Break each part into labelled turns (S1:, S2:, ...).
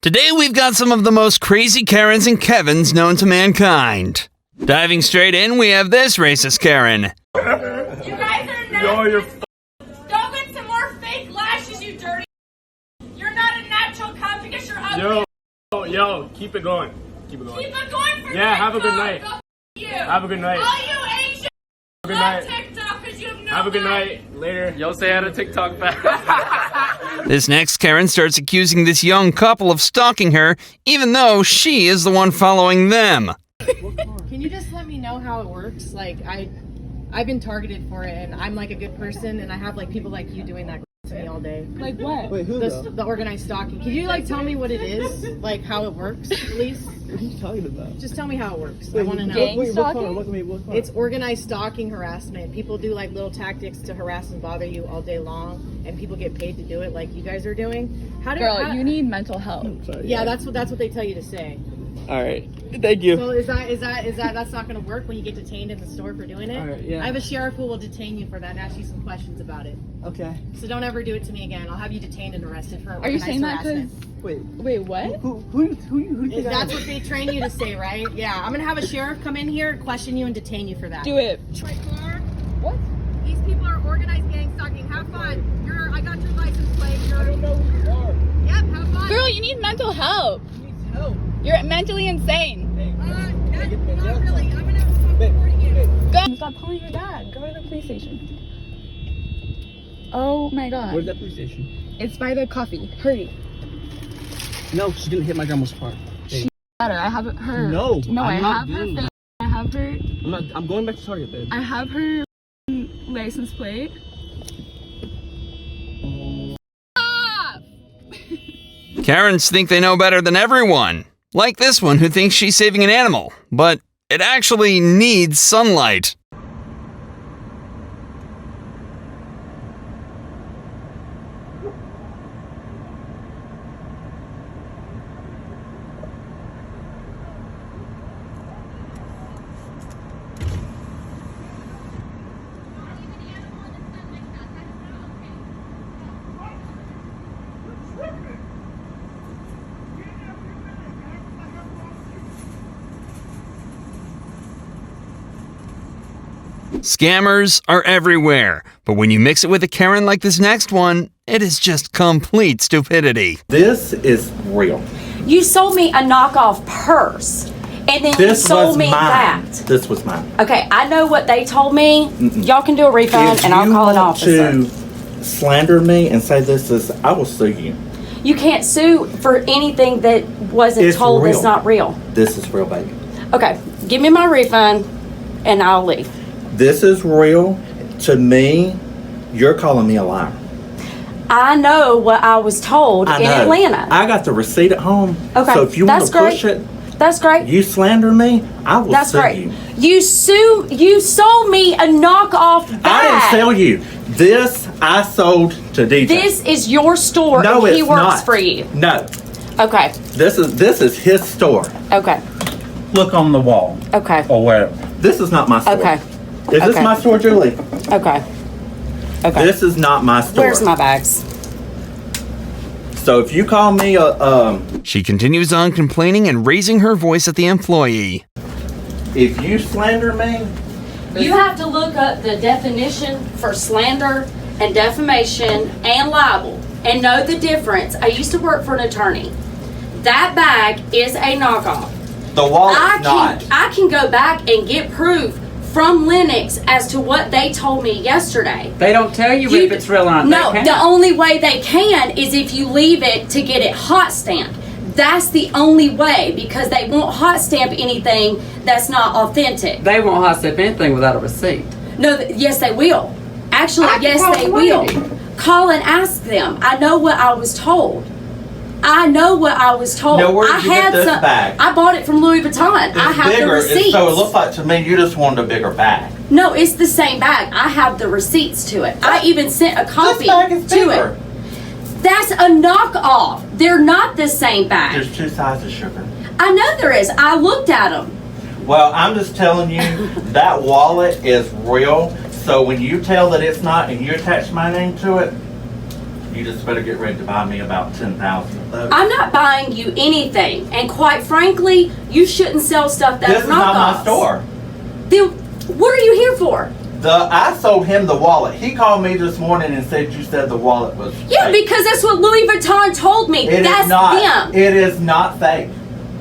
S1: Today we've got some of the most crazy Karens and Kevins known to mankind. Diving straight in, we have this racist Karen.
S2: You guys are nuts.
S3: Yo, you're
S2: Go get some more fake lashes, you dirty. You're not a natural cop because you're ugly.
S3: Yo, keep it going. Keep it going.
S2: Keep it going for
S3: Yeah, have a good
S2: TikTok.
S3: night.
S2: Go you.
S3: Have a good night.
S2: All you Asians
S3: Have a good
S2: love
S3: night.
S2: TikTok because you have no
S3: Have a good
S2: life.
S3: night. Later.
S4: Yo, say hi to TikTok back.
S1: This next Karen starts accusing this young couple of stalking her, even though she is the one following them.
S5: Can you just let me know how it works? Like, I've been targeted for it, and I'm like a good person, and I have like people like you doing that to me all day.
S6: Like what?
S7: Wait, who though?
S5: The organized stalking. Can you like tell me what it is? Like how it works, please?
S7: What are you talking about?
S5: Just tell me how it works. I
S7: Wait,
S5: want to know.
S6: gang
S7: What
S6: stalking?
S7: part? What part?
S5: It's organized stalking harassment. People do like little tactics to harass and bother you all day long, and people get paid to do it, like you guys are doing.
S6: Girl, you need mental help.
S7: Sorry,
S5: Yeah, that's what they tell you to say.
S7: All right. Thank you.
S5: So that's not going to work when you get detained in the store for doing it?
S7: All right, yeah.
S5: I have a sheriff who will detain you for that and ask you some questions about it.
S7: Okay.
S5: So don't ever do it to me again. I'll have you detained and arrested for
S6: Are you saying that because?
S7: Wait.
S6: Wait, what?
S7: Who do you think I
S5: That's
S7: am?
S5: what they train you to say, right? Yeah. I'm going to have a sheriff come in here, question you, and detain you for that.
S6: Do it. What?
S5: These people are organized gang stalking. Have fun. I got your license plate.
S7: I don't know who you are.
S5: Yep, have fun.
S6: Girl, you need mental help.
S7: Who needs help?
S6: You're mentally insane.
S7: Hey,
S5: Not really. I'm going to stop recording you.
S6: Go. Stop calling your dad. Go to the police station. Oh my god.
S7: Where's that police station?
S6: It's by the coffee. Hurry.
S7: No, she's gonna hit my grandma's car. Hey.
S6: Got her. I have her.
S7: No,
S6: No, I
S7: I'm not
S6: have her
S7: doing
S6: face.
S7: that.
S6: I have her.
S7: I'm going back to Target, babe.
S6: I have her license plate. Stop!
S1: Karens think they know better than everyone. Like this one who thinks she's saving an animal, but it actually needs sunlight. Scammers are everywhere, but when you mix it with a Karen like this next one, it is just complete stupidity.
S8: This is real.
S9: You sold me a knockoff purse, and then you
S8: This
S9: sold
S8: was
S9: me
S8: mine.
S9: that.
S8: This was mine.
S9: Okay, I know what they told me. Y'all can do a refund,
S8: If
S9: and I'll
S8: you
S9: call an
S8: want
S9: officer.
S8: to slander me and say this is, I will sue you.
S9: You can't sue for anything that wasn't
S8: It's
S9: told
S8: real.
S9: that's not real.
S8: This is real, baby.
S9: Okay, give me my refund, and I'll leave.
S8: This is real. To me, you're calling me a liar.
S9: I know what I was told
S8: I
S9: in
S8: know.
S9: Atlanta.
S8: I got the receipt at home.
S9: Okay,
S8: So if you want
S9: that's
S8: to push
S9: great.
S8: it,
S9: That's great.
S8: you slander me, I will
S9: That's
S8: sue
S9: great.
S8: you.
S9: You sold me a knockoff bag.
S8: I didn't sell you. This I sold to DJ.
S9: This is your store,
S8: no,
S9: and he
S8: it's
S9: works
S8: not.
S9: for you.
S8: No.
S9: Okay.
S8: This is his store.
S9: Okay.
S8: Look on the wall.
S9: Okay.
S8: Or wherever. This is not my store.
S9: Okay.
S8: Is this
S9: Okay.
S8: my store, Julie?
S9: Okay. Okay.
S8: This is not my store.
S9: Where's my bags?
S8: So if you call me a
S1: She continues on complaining and raising her voice at the employee.
S8: if you slander me,
S9: You have to look up the definition for slander and defamation and libel and know the difference. I used to work for an attorney. That bag is a knockoff.
S8: the wallet's not.
S9: I can go back and get proof from Lennox as to what they told me yesterday.
S4: They don't tell you if it's real or not.
S9: No,
S4: They
S9: the
S4: can't.
S9: only way they can is if you leave it to get it hot stamped. That's the only way, because they won't hot stamp anything that's not authentic.
S4: They won't hot step anything without a receipt.
S9: No, yes they will. Actually,
S4: I can
S9: yes
S4: call
S9: they
S4: the
S9: will.
S4: lady.
S9: Call and ask them. I know what I was told. I know what I was told.
S8: Now, where did
S9: I
S8: you get
S9: had
S8: this
S9: some.
S8: bag?
S9: I bought it from Louis Vuitton. I have the receipts.
S8: so it looked like to me you just wanted a bigger bag.
S9: No, it's the same bag. I have the receipts to it. I even sent a copy
S8: This bag is
S9: to
S8: bigger.
S9: it. That's a knockoff. They're not the same bag.
S8: There's two sizes, sugar.
S9: I know there is. I looked at them.
S8: Well, I'm just telling you, that wallet is real. So when you tell that it's not and you attach my name to it, You just better get ready to buy me about 10,000 of those.
S9: I'm not buying you anything, and quite frankly, you shouldn't sell stuff that's
S8: This is not my store.
S9: Then what are you here for?
S8: I sold him the wallet. He called me this morning and said you said the wallet was
S9: Yeah,
S8: fake.
S9: because that's what Louis Vuitton told me.
S8: It
S9: That's
S8: is not.
S9: them.
S8: It is not fake.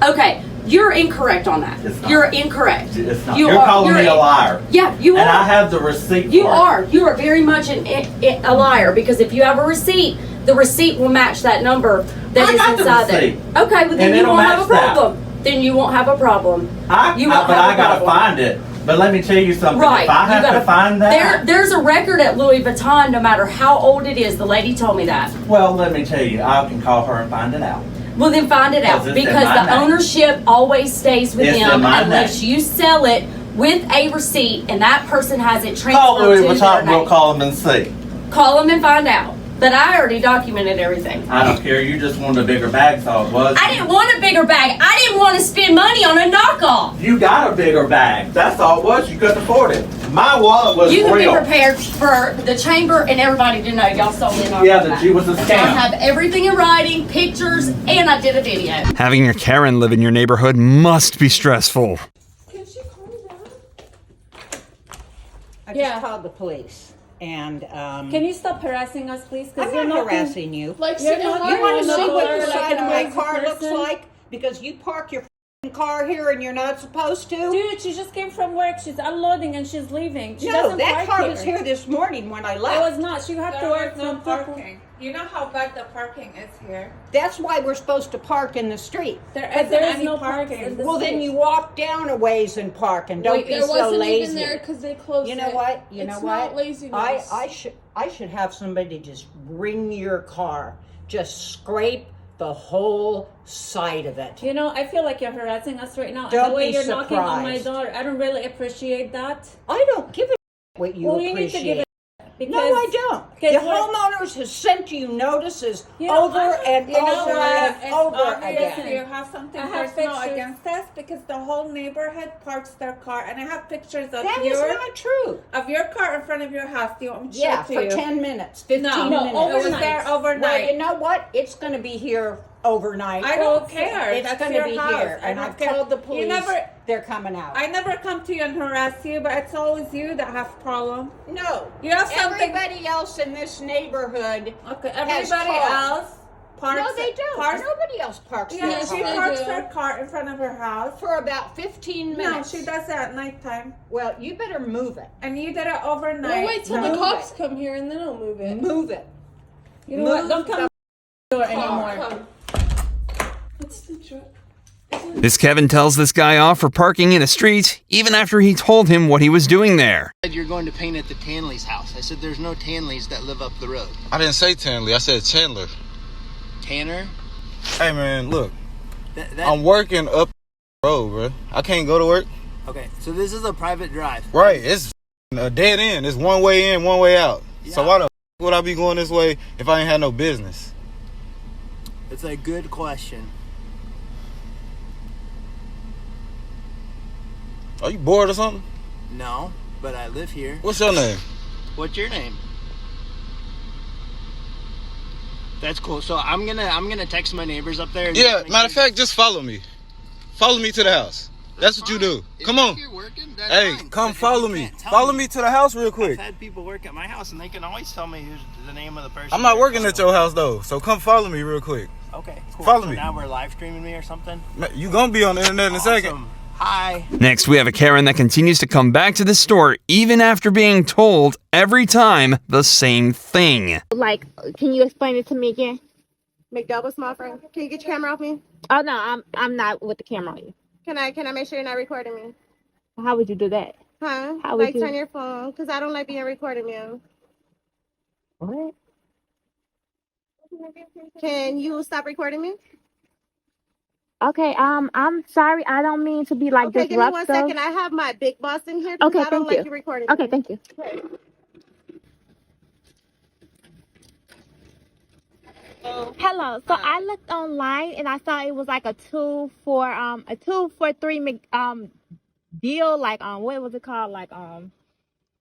S9: Okay, you're incorrect on that.
S8: It's not.
S9: You're incorrect.
S8: It's not.
S9: You
S8: You're
S9: are-
S8: calling me a liar.
S9: Yeah, you
S8: And I
S9: are.
S8: have the receipt
S9: You
S8: for
S9: are. You are very much a liar, because if you have a receipt, the receipt will match that number that
S8: I
S9: is
S8: got the
S9: inside there.
S8: receipt.
S9: Okay, well then
S8: And
S9: you
S8: it'll
S9: won't have a
S8: match that.
S9: problem. Then you won't have a problem.
S8: it.
S9: You won't
S8: But
S9: have
S8: I
S9: a
S8: gotta
S9: problem.
S8: find it. But let me tell you something.
S9: Right.
S8: If I
S9: you
S8: have
S9: gotta
S8: to find that,
S9: There's a record at Louis Vuitton, no matter how old it is. The lady told me that.
S8: well, let me tell you, I can call her and find it out.
S9: Well, then find it out,
S8: Because it's in
S9: because
S8: my
S9: the
S8: name.
S9: ownership always stays with
S8: It's in
S9: them
S8: my
S9: unless
S8: name.
S9: you sell it with a receipt and that person has it
S8: Call
S9: transferred
S8: Louis
S9: to their
S8: Vuitton. We'll
S9: name.
S8: call him and see.
S9: Call them and find out. But I already documented everything.
S8: I don't care. You just wanted a bigger bag, so it was.
S9: I didn't want a bigger bag. I didn't want to spend money on a knockoff.
S8: You got a bigger bag. That's all it was. You couldn't afford it. My wallet was
S9: You can
S8: real.
S9: be prepared for the chamber and everybody to know y'all stole me.
S8: Yeah, that you was a
S9: I
S8: scam.
S9: have everything in writing, pictures, and I did a video.
S1: Having your Karen live in your neighborhood must be stressful.
S2: Can she calm down?
S10: I just called the police. And
S6: Can you stop harassing us, please?
S10: I'm not harassing you.
S2: Like,
S6: You're
S2: she
S6: not-
S2: can
S10: You want to
S6: You're
S10: see
S6: not
S10: what the
S6: like
S10: side
S6: a
S10: of my
S6: crazy
S10: car looks
S6: person.
S10: like? Because you park your car here and you're not supposed to?
S6: Dude, she just came from work. She's unloading and she's leaving. She
S10: No,
S6: doesn't
S10: that
S6: park
S10: car
S6: here.
S10: was here this morning when I
S6: I
S10: left.
S6: was not. She had to
S2: There
S6: work
S2: was no
S6: from people.
S2: parking. You know how bad the parking is here?
S10: That's why we're supposed to park in the street.
S6: There
S2: Isn't
S6: is
S2: any
S6: no
S2: parking.
S6: parking.
S10: Well, then you walk down a ways and park and don't be so lazy.
S2: because they closed
S10: You know what? You know
S2: It's
S10: what?
S2: not laziness.
S10: I should have somebody just ring your car, just scrape the whole side of it.
S6: You know, I feel like you're harassing us right now.
S10: Don't
S6: and the way
S10: be
S6: you're knocking on my
S10: surprised.
S6: door, I don't really appreciate that.
S10: I don't give a what you
S6: Well, you need to give
S10: appreciate.
S6: it because
S10: No, I don't. The
S6: because we're-
S10: homeowners has sent you notices
S6: You know,
S10: over
S6: I don't-
S10: and
S6: you know
S10: over
S6: what?
S10: and over
S6: obvious
S10: again.
S6: you
S2: have something
S6: I have
S2: personal
S6: pictures.
S2: against us because the whole neighborhood parks their car, and I have pictures of
S10: That is not true.
S2: your car in front of your house. Do you want me to
S10: Yeah,
S2: show it
S10: for
S2: to you?
S10: 10 minutes, 15
S2: No,
S10: minutes.
S2: it was
S6: overnight.
S2: there
S10: Well,
S2: overnight.
S10: you know what? It's going to be here overnight.
S2: I don't care.
S10: It's
S2: That's
S10: going
S2: your
S10: to be
S2: house.
S10: here.
S2: I
S10: And
S2: don't
S10: I've
S2: care.
S10: told the
S2: You
S10: police
S2: never-
S10: they're coming out.
S2: I never come to you and harass you, but it's always you that have problem.
S10: No.
S2: You have something.
S10: Everybody else in this neighborhood.
S2: Okay,
S10: has
S2: everybody
S10: called.
S2: else parks.
S10: No, they don't.
S2: Parks,
S10: Nobody else parks
S2: yeah,
S10: their
S2: she
S10: car.
S2: parks her car in front of her house.
S10: For about 15
S2: No,
S10: minutes.
S2: she does that at nighttime.
S10: Well, you better move it.
S2: And you did it overnight.
S5: Well, wait till the
S10: Move
S5: cops
S10: it.
S5: come here and then I'll move it.
S10: Move it.
S6: You know what?
S10: Move
S6: Don't come to the door anymore.
S5: What's the truck?
S1: This Kevin tells this guy off for parking in a street, even after he told him what he was doing there.
S7: You're going to paint at the Tanley's house. I said there's no Tanleys that live up the road.
S11: I didn't say Tanley, I said Chandler.
S7: Tanner?
S11: Hey man, look,
S7: That,
S11: I'm working up the road, bro. I can't go to work.
S7: okay, so this is a private drive.
S11: Right, it's a dead end. It's one way in, one way out. So
S7: Yeah.
S11: why the f would I be going this way if I ain't had no business?
S7: It's a good question.
S11: Are you bored or something?
S7: No, but I live here.
S11: What's your name?
S7: What's your name? That's cool. So I'm gonna text my neighbors up there. And
S11: Yeah,
S7: make
S11: matter of
S7: sure-
S11: fact, just follow me. Follow me to the house. That's what you do. Come on.
S7: If you're working, that's
S11: Hey,
S7: fine.
S11: come
S7: But
S11: follow
S7: you
S11: me.
S7: can't tell
S11: Follow me to the house real quick.
S7: I've had people work at my house, and they can always tell me who's the name of the person.
S11: I'm not
S7: there.
S11: working at your house though, so come follow me real quick.
S7: Okay, cool.
S11: Follow
S7: So
S11: me.
S7: now we're live streaming me or something.
S11: You gonna be on the internet in a second.
S7: Awesome. Hi.
S1: Next, we have a Karen that continues to come back to the store even after being told every time the same thing.
S12: Like, can you explain it to me again?
S5: McDouble, small friend. Can you get your camera off me?
S12: Oh no, I'm not with the camera on you.
S5: Can I make sure you're not recording me?
S12: How would you do that?
S5: Huh?
S12: How would
S5: Like
S12: you?
S5: turn your phone, because I don't like being recorded, man.
S12: What?
S5: Can you stop recording me?
S12: Okay, I'm sorry. I don't mean to be like
S5: Okay, give me one
S12: disruptive.
S5: second. I have my big boss in here because
S12: Okay,
S5: I don't
S12: thank
S5: like
S12: you.
S5: you recording
S12: Okay,
S5: me.
S12: thank you. Hello. So I looked online and I saw it was like a 2 for $3 deal. Like what was it called? Like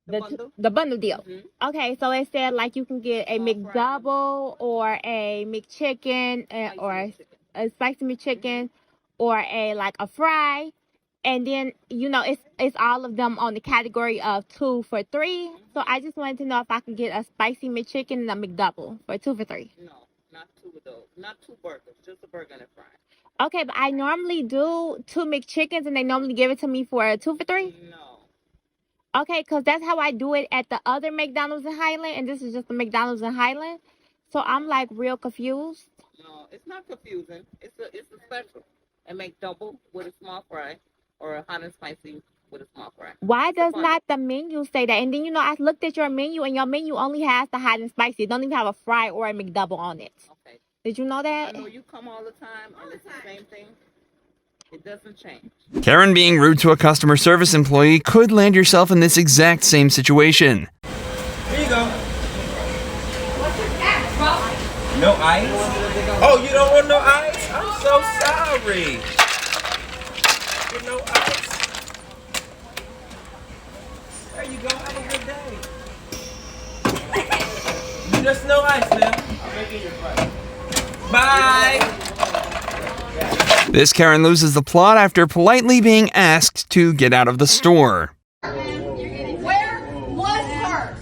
S12: The bundle deal. Okay, so it said like you can get a McDouble or a McChicken or a spicy McChicken or a fry, and then it's all of them on the category of 2 for $3. So I just wanted to know if I could get a spicy McChicken and a McDouble for 2 for $3.
S13: No, not 2 of those. Not 2 burgers, just a burger and a fry.
S12: Okay, but I normally do 2 McChickens and they normally give it to me for 2 for $3.
S13: No.
S12: Okay, because that's how I do it at the other McDonald's in Highland, and this is just the McDonald's in Highland. So I'm like real confused.
S13: No, it's not confusing. It's a special. And McDouble with a small fry, or a hot and spicy with a small fry.
S12: Why does not the menu say that? And then I looked at your menu, and your menu only has the hot and spicy. It don't even have a fry or a McDouble on it.
S13: Okay.
S12: Did you know that?
S13: I know you come all the time, and it's the same thing. It doesn't change.
S1: Karen being rude to a customer service employee could land yourself in this exact same situation.
S14: Here you go. No ice? Oh, you don't want no ice? I'm so sorry. No ice. There you go. Have a good day. You just no ice now. I'll make it your price. Bye.
S1: This Karen loses the plot after politely being asked to get out of the store.
S2: Where was hers?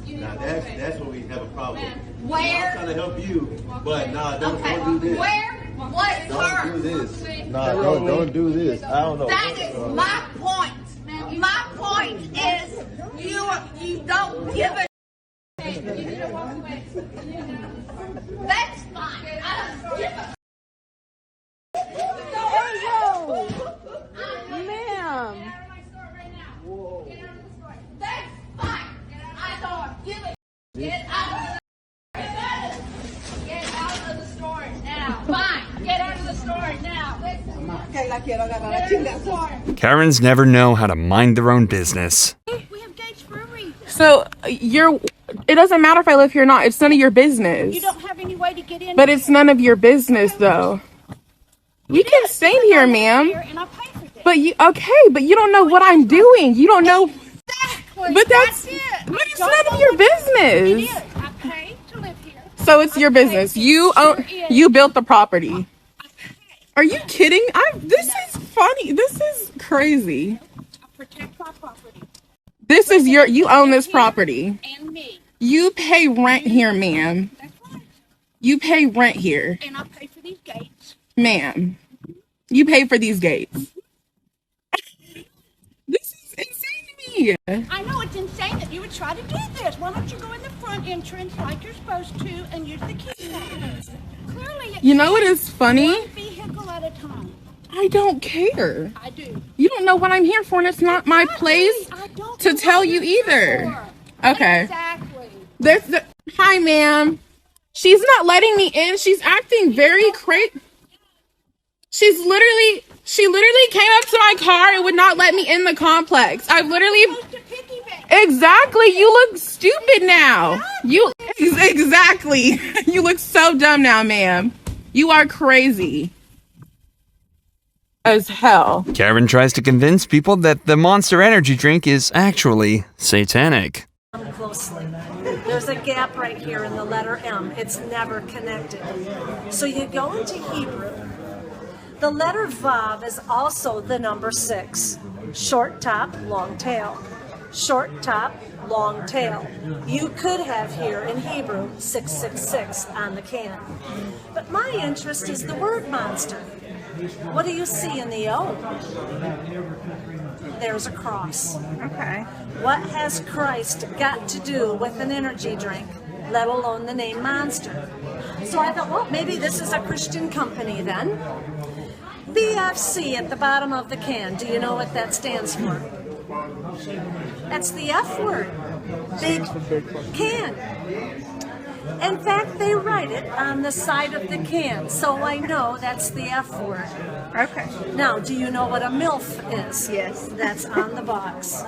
S15: Now that's what we have a problem.
S2: Where?
S15: I'm trying to help you, but nah, don't do this.
S2: Where was hers?
S15: Don't do this. Nah, don't do this. I don't know.
S2: That is my point. My point is you don't give a. That's fine. I don't give a.
S6: Ma'am.
S2: That's fine. I don't give a. Get out of the store now. Fine. Get out of the store now.
S1: Karens never know how to mind their own business.
S16: So it doesn't matter if I live here or not. It's none of your business.
S6: You don't have any way to get in.
S16: But it's none of your business, though. You can stay here, ma'am. But you don't know what I'm doing. You don't know.
S6: Exactly.
S16: But it's none of your business.
S6: It is. I pay to live here.
S16: So it's your business. You built the property. Are you kidding? This is funny. This is crazy.
S6: I protect my property.
S16: You own this property.
S6: And me.
S16: You pay rent here, ma'am.
S6: That's right.
S16: You pay rent here.
S6: And I pay for these gates.
S16: Ma'am. You pay for these gates. This is insane to me.
S6: I know it's insane that you would try to do this. Why don't you go in the front entrance like you're supposed to and use the key card? Clearly it's
S16: You know what is funny?
S6: one vehicle at a time.
S16: I don't care.
S6: I do.
S16: You don't know what I'm here for, and it's not my place to tell you either. Okay.
S6: Exactly.
S16: Hi, ma'am. She's not letting me in. She's acting very crazy. She literally came up to my car and would not let me in the complex. Exactly. You look stupid now. Exactly. You look so dumb now, ma'am. You are crazy as hell.
S1: Karen tries to convince people that the Monster Energy drink is actually satanic.
S17: Closely. There's a gap right here in the letter M. It's never connected. So you go into Hebrew. The letter Vav is also the number 6. Short top, long tail. Short top, long tail. You could have here in Hebrew 666 on the can. But my interest is the word monster. What do you see in the O? There's a cross.
S6: Okay.
S17: What has Christ got to do with an energy drink, let alone the name Monster? So I thought, well, maybe this is a Christian company then. BFC at the bottom of the can. Do you know what that stands for? That's the F word. Big can. In fact, they write it on the side of the can, so I know that's the F word.
S6: Okay.
S17: Now, do you know what a MILF is?
S6: Yes.
S17: That's on the box.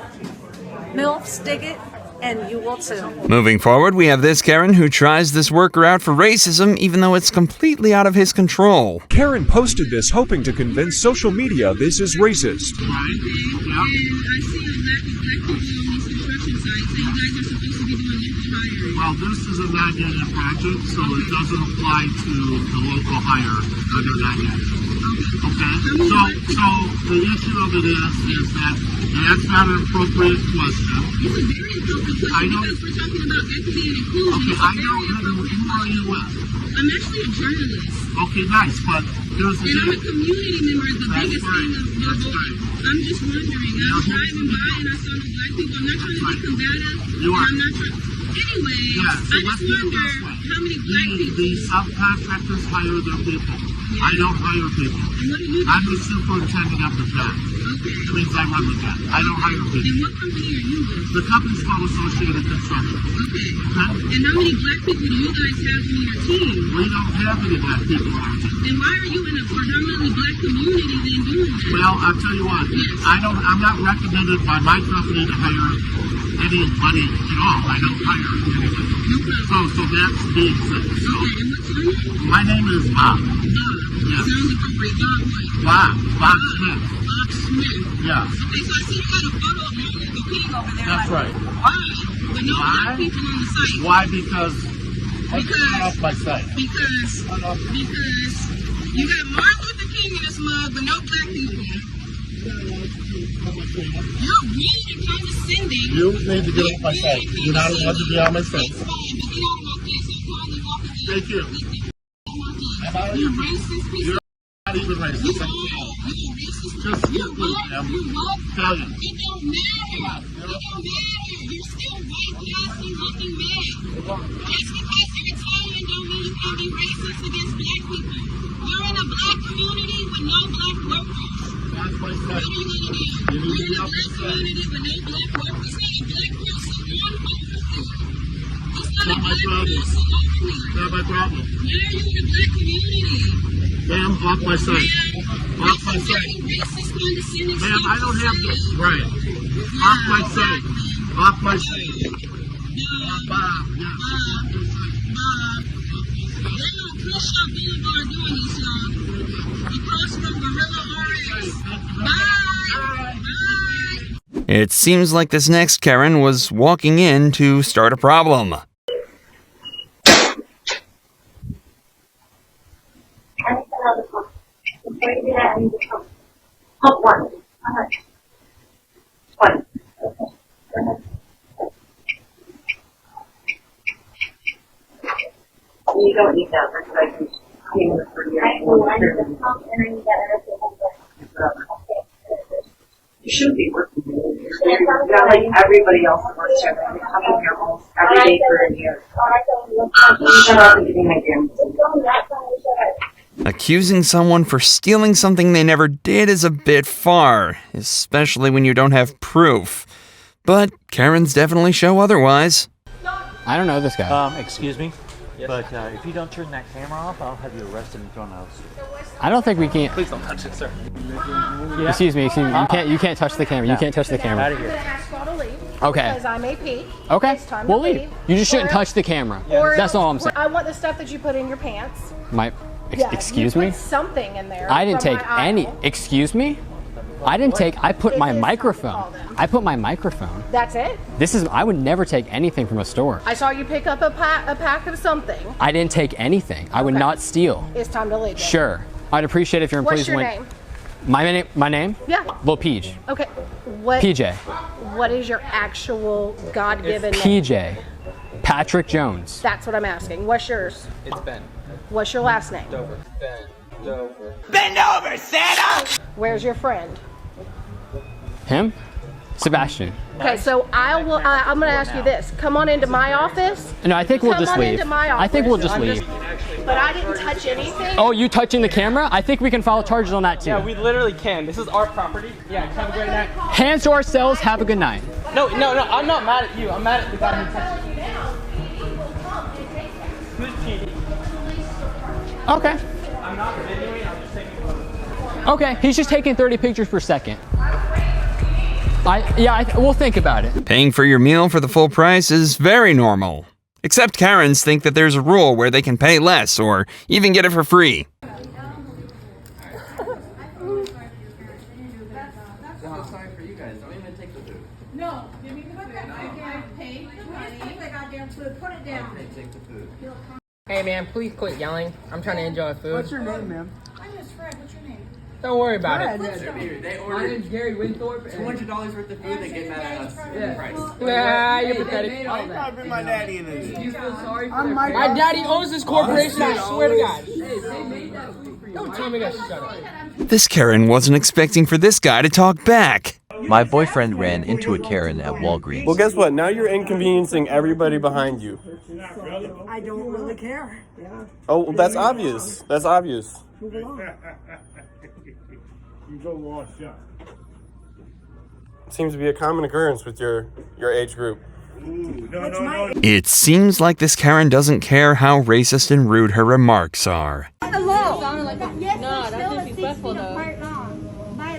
S17: MILFs dig it, and you will too.
S1: Moving forward, we have this Karen who tries this worker out for racism even though it's completely out of his control.
S18: Karen posted this hoping to convince social media this is racist.
S15: Well, this is a non-union project, so it doesn't apply to the local hire under non-union. Okay? So the issue of it is that that's not an appropriate question. I know. Okay, I know. Who are you with?
S2: I'm actually a journalist.
S15: Okay, nice, but here's the
S2: And I'm a
S15: thing.
S2: community member of the
S15: That's
S2: biggest
S15: right.
S2: thing of
S15: That's
S2: Walgreens.
S15: right.
S2: I'm just wondering. I was driving by and I saw the black people. I'm not trying to be combative.
S15: You are.
S2: I'm not trying. Anyway,
S15: Yeah, so
S2: I
S15: let's
S2: just
S15: do it
S2: wonder
S15: this way.
S2: how many black people.
S15: The subcontractors hire their people. I don't hire people.
S2: And what do you do?
S15: I'm the superintendent of the job.
S2: Okay.
S15: It means I run the job. I don't hire people.
S2: And what company are you with?
S15: The company's called Associated Construction.
S2: Okay.
S15: Okay?
S2: And how many black people do you guys have in your team?
S15: We don't have any black people on our team.
S2: Then why are you in a predominantly black community then doing that?
S15: Well, I'll tell you what. I'm not recommended by my company to hire anybody at all. I don't hire anybody. So that's being said. So,
S2: Okay, and what's your name?
S15: my name is Bob.
S2: Bob.
S15: Yes.
S2: Sounds appropriate. Bob what?
S15: Bob Smith.
S2: Bob Smith.
S15: Yeah.
S2: Okay, so I see you got a photo of Martin Luther King over there.
S15: That's right.
S2: Why? But no
S15: Why?
S2: black people on the site.
S15: Why? Because cut off my site.
S2: Because you got Martin Luther King in this mug, but no black people. You're rude and condescending.
S15: You need to get off my site. You're not allowed to be on my site. Thank you. I'm out of
S2: You
S15: your
S2: racist piece
S15: You're not even racist.
S2: You are. You're a racist.
S15: Just
S2: You
S15: look
S2: what?
S15: at them.
S2: You what?
S15: Italian.
S2: It don't matter. It don't matter. You're still white, nasty looking man. Just because you're Italian don't mean you can be racist against black people. You're in a black community with no black workers.
S15: That's my
S2: What
S15: site.
S2: are you gonna do?
S15: You need to
S2: You're in
S15: get
S2: a
S15: off
S2: black
S15: the site.
S2: community with no black workers. Not a black person on over here. It's not
S15: Not
S2: a
S15: my
S2: black
S15: problem.
S2: person over here.
S15: Not my problem.
S2: Why are you in a black community?
S15: Ma'am, off my site. Off my
S2: This is
S15: site.
S2: very racist, condescending
S15: Ma'am,
S2: stuff
S15: I don't
S2: to
S15: have
S2: say.
S15: this. Right. Off my site. Off my site. Bob, yes.
S2: Bob. They're on Crenshaw Boulevard doing this, y'all. Across from Gorilla RX. Bye. Bye.
S1: It seems like this next Karen was walking in to start a problem.
S18: You don't need that because I can clean this for you. You shouldn't be working here. You're not like everybody else that works here. They come in here almost every day for a year. Shut up and give me my damn
S1: Accusing someone for stealing something they never did is a bit far, especially when you don't have proof. But Karens definitely show otherwise.
S7: I don't know this guy.
S19: Excuse me? But if you don't turn that camera off, I'll have you arrested and thrown out.
S7: I don't think we can.
S19: Please don't touch it, sir.
S7: Excuse me. You can't touch the camera. You can't touch the camera.
S19: Out of here.
S6: Ask y'all to leave.
S7: Okay.
S6: Because I'm AP.
S7: Okay.
S6: It's time
S7: We'll
S6: to
S7: leave. You just shouldn't touch the camera.
S6: Or
S7: That's all I'm saying.
S6: I want the stuff that you put in your pants.
S7: Excuse
S6: you
S7: me?
S6: Put something in there.
S7: I didn't
S6: from
S7: take
S6: my
S7: any.
S6: aisle.
S7: Excuse me? I didn't take. I put my microphone. I put my microphone.
S6: That's it.
S7: I would never take anything from a store.
S6: I saw you pick up a pack of something.
S7: I didn't take anything. I would not steal.
S6: It's time to leave. then.
S7: Sure. I'd appreciate if your employees
S6: What's your
S7: went.
S6: name?
S7: My name?
S6: Yeah.
S7: Lil Peach.
S6: Okay. What?
S7: PJ.
S6: What is your actual God-given name?
S7: PJ. Patrick Jones.
S6: That's what I'm asking. What's yours?
S19: It's Ben.
S6: What's your last name?
S19: Dover. Ben. Dover.
S6: Bend over, Santa! Where's your friend?
S7: Him? Sebastian.
S6: Okay, so I'm going to ask you this. Come on into my office.
S7: No, I think we'll
S6: Come
S7: just
S6: on
S7: leave.
S6: into my office.
S7: I think we'll just leave.
S6: But I didn't touch anything.
S7: Oh, you touching the camera? I think we can file charges on that too.
S19: Yeah, we literally can. This is our property. Yeah, have a great night.
S7: Hands to ourselves. Have a good night.
S19: No, I'm not mad at you. I'm mad at the guy who touched you. Who's cheating?
S7: Okay.
S19: I'm not videoing. I'm just taking photos.
S7: Okay, he's just taking 30 pictures per second. We'll think about it.
S1: Paying for your meal for the full price is very normal. Except Karens think that there's a rule where they can pay less or even get it for free.
S17: No, give me the food. I paid the money. Take the goddamn food. Put it down.
S14: Take the food.
S20: Hey, man, please quit yelling. I'm trying to enjoy food.
S17: What's your name, ma'am? My name is Fred. What's your name?
S20: Don't worry about it.
S4: They
S20: My
S4: ordered
S20: name's Gary Winthorpe.
S4: $200 worth of food. They get mad at us.
S20: Yeah.
S4: Price.
S20: Nah, you're pathetic.
S14: I gotta bring my daddy in this.
S20: You feel sorry for my daddy owns this corporation, I swear to God. Don't tell me that shut up.
S1: This Karen wasn't expecting for this guy to talk back.
S21: My boyfriend ran into a Karen at Walgreens.
S3: Well, guess what? Now you're inconveniencing everybody behind you.
S17: I don't really care. Yeah.
S3: Oh, well, that's obvious. That's obvious.
S17: Move along.
S3: Seems to be a common occurrence with your age group.
S1: It seems like this Karen doesn't care how racist and rude her remarks are.
S17: Hello.
S5: No, that's disrespectful though.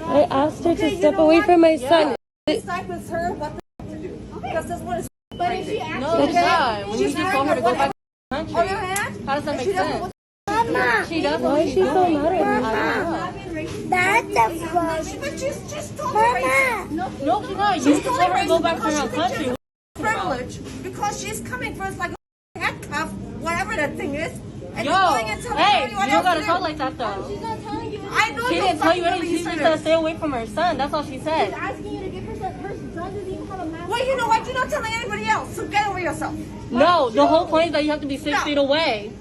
S12: I asked her to step away from my son.
S17: Decide with her what the to do. Because this one is crazy.
S5: No, it's not. When you just told her to go back to the country.
S17: On your hand?
S5: How does that make sense?
S12: Mama,
S5: She does
S12: why
S5: what
S12: is
S5: she's
S12: she so
S5: doing.
S12: mad at me? That's the first.
S17: But just told
S12: Mama.
S5: No, she's not. You told her to go back to her country.
S17: Privilege because she's coming for us like a handcuff, whatever that thing is. And
S5: Yo,
S17: you're going and telling
S5: hey,
S17: everyone
S5: you don't
S17: else
S5: gotta
S17: to
S5: talk
S17: do.
S5: like that though.
S12: She's not telling you.
S17: I know
S5: She
S17: you
S5: didn't tell you
S17: fucking
S5: anything. She just
S17: listeners.
S5: said stay away from her son. That's all she said.
S12: She's asking you to give her son doesn't even have a mask.
S17: Well, you know what? You're not telling anybody else, so get over yourself.
S5: No, the whole point is that you have to be 6 feet away.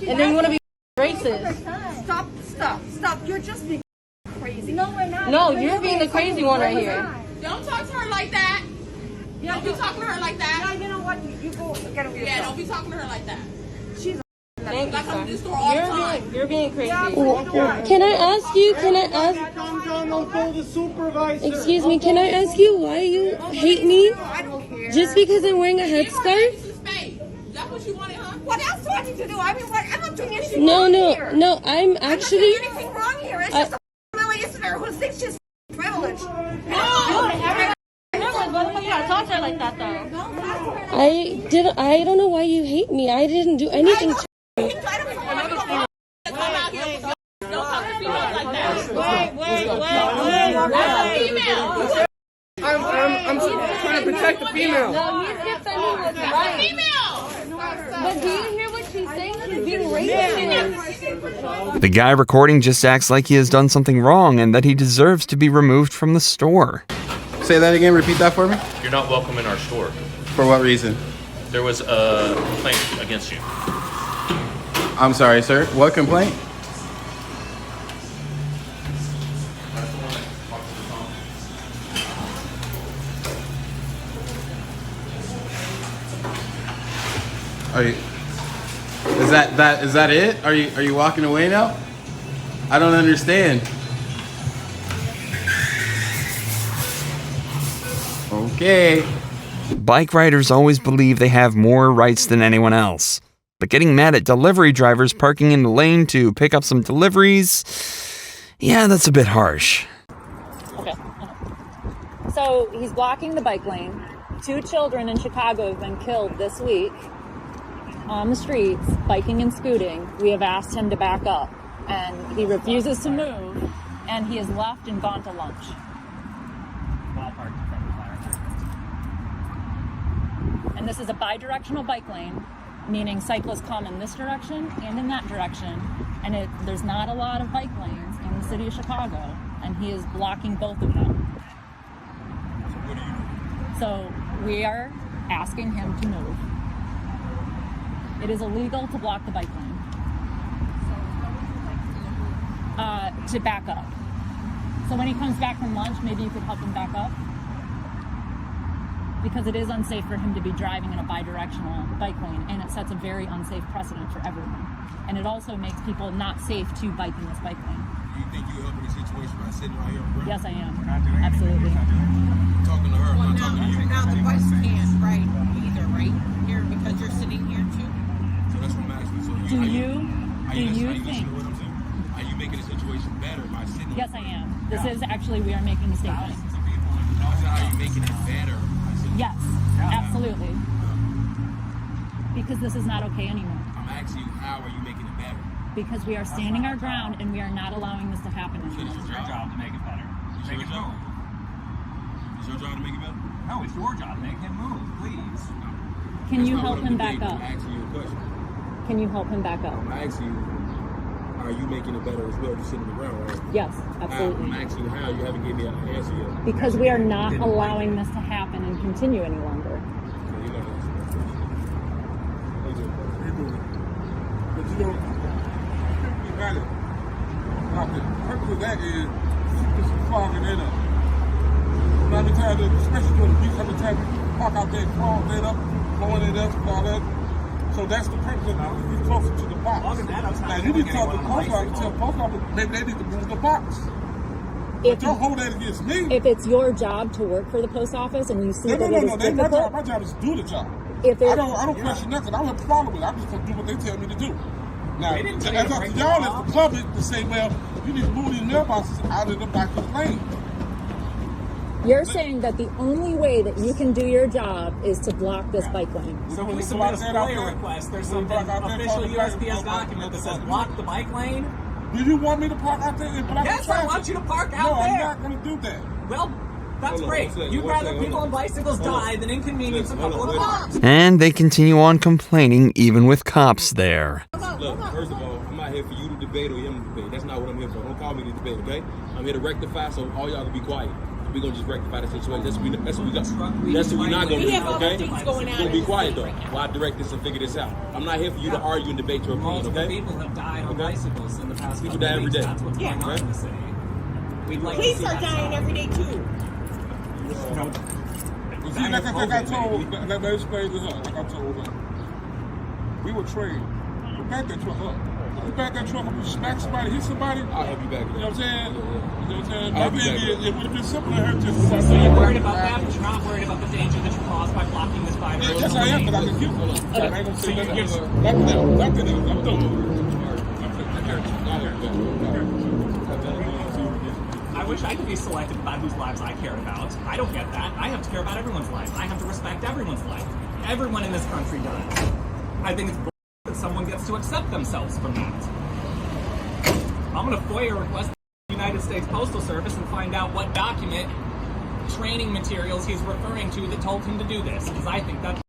S5: And then you want to be racist.
S17: Stop. You're just being crazy.
S12: No, we're not.
S5: No, you're being the crazy one right here.
S6: Don't talk to her like that. Don't be talking to her like that.
S17: Yeah, you know what? You go get over yourself.
S6: Yeah, don't be talking to her like that.
S17: She's a
S5: Thank
S6: I come to
S5: you,
S6: this
S5: sir.
S6: store all the time.
S5: You're being crazy.
S12: Can I ask you?
S15: Come down, don't call the supervisor.
S12: Excuse me. Can I ask you why you hate me?
S17: I don't care.
S12: Just because I'm wearing a headscarf?
S6: Is that what you wanted, huh?
S17: What else do I need to do? I mean, what? I'm not doing anything wrong here.
S12: No. I'm
S17: I'm not
S12: actually.
S17: doing anything wrong here. It's just a Lily Isner who thinks she's privileged.
S5: Why you gotta talk to her like that though?
S12: I don't know why you hate me. I didn't do anything.
S20: I'm trying to protect the female.
S12: No, he's defending what's right. But do you hear what she's saying? She's being racist.
S1: The guy recording just acts like he has done something wrong and that he deserves to be removed from the store.
S11: Say that again. Repeat that for me.
S22: You're not welcome in our store.
S11: For what reason?
S22: There was a complaint against you.
S11: I'm sorry, sir. What complaint? Are you? Is that it? Are you walking away now? I don't understand. Okay.
S1: Bike riders always believe they have more rights than anyone else. But getting mad at delivery drivers parking in the lane to pick up some deliveries, yeah, that's a bit harsh.
S23: Okay. So he's blocking the bike lane. 2 children in Chicago have been killed this week on the streets, biking and scooting. We have asked him to back up, and he refuses to move, and he has left and gone to lunch. And this is a bi-directional bike lane, meaning cyclists come in this direction and in that direction, and there's not a lot of bike lanes in the city of Chicago, and he is blocking both of them. So we are asking him to move. It is illegal to block the bike lane. To back up. So when he comes back from lunch, maybe you could help him back up? Because it is unsafe for him to be driving in a bi-directional bike lane, and it sets a very unsafe precedent for everyone. And it also makes people not safe to bike in this bike lane.
S24: Do you think you're helping the situation by sitting right here? Bro?
S23: Yes, I am. Absolutely.
S24: I'm talking to her, I'm not talking to you.
S6: Now the bus can't ride either, right? Here, because you're sitting here too.
S24: So that's what I'm asking. So
S23: Do you
S24: listening
S23: think?
S24: to what I'm saying? Are you making the situation better by sitting?
S23: Yes, I am. This is actually, we are making a statement.
S24: Are you making it better?
S23: Yes, absolutely. Because this is not okay anymore.
S24: I'm asking you, how are you making it better?
S23: Because we are standing our ground and we are not allowing this to happen anymore.
S24: It's your job to make it better. Make it better. It's your job to make it better?
S14: No, it's your job. Make him move, please.
S23: Can you help him back up?
S24: I'm asking you a question.
S23: Can you help him back up?
S24: I'm asking you, are you making it better as well? You're sitting on the ground, right?
S23: Yes, absolutely.
S24: I'm asking you how. You haven't given me an answer yet.
S23: Because we are not allowing this to happen and continue any longer.
S24: You're not answering that question. How you doing, bro? How you doing? But you know, you got it. Now, the purpose of that is keep this clogging it up. How many times, especially during the beach, how many times you park out there, clogging it up, blowing it up, all that. So that's the purpose of it. It's closer to the box. Now, you need to talk to the post office, tell the post office, maybe they need to move the box.
S23: If
S24: don't hold that against me.
S23: If it's your job to work for the post office and you see that it is
S24: that's my
S23: difficult,
S24: job. My job is to do the job.
S23: If
S24: I don't question nothing. I don't have a problem with it. I'm just going to do what they tell me to do. Now, it's up to y'all as the public to say, well, you need to move these mailboxes out of the back of the lane.
S23: you're saying that the only way that you can do your job is to block this bike lane.
S14: So when we submit a FOIA request, there's some official USPS document that says block the bike lane.
S24: Do you want me to park out there and block the
S14: Yes,
S24: traffic?
S14: I want you to park out
S24: there. No,
S14: there.
S24: I'm not going to do that.
S14: Well, that's great. You'd rather people on bicycles die than inconvenience a couple of cops.
S1: And they continue on complaining even with cops there.
S24: Look, first of all, I'm not here for you to debate or him to debate. That's not what I'm here for. Don't call me to debate, okay? I'm here to rectify, so all y'all can be quiet. We're going to just rectify the situation. That's what we got. That's what we're not going to do, okay? We're going to be quiet, though, while I direct this and figure this out. I'm not here for you to argue and debate your opinion, okay?
S14: People have died on bicycles in the past
S24: People die every day.
S14: That's what's going on in the city.
S17: Police are dying every day, too.
S24: See, like I told, let me explain this up. Like I told her, we were trained. We back that truck up. We back that truck up and smack somebody, hit somebody. I'll help you back. You know what I'm saying? You know what I'm saying? My thing is, it would have been simple to her just.
S14: So you're worried about that, but you're not worried about the danger that you caused by blocking this 5-year-old.
S24: Yes, I am, but I can keep it. I ain't gonna say nothing. I'm done.
S14: I wish I could be selective about whose lives I cared about. I don't get that. I have to care about everyone's life. I have to respect everyone's life. Everyone in this country does. I think it's bullshit that someone gets to accept themselves from that. I'm going to FOIA request the United States Postal Service and find out what document, training materials he's referring to that told him to do this, because I think that's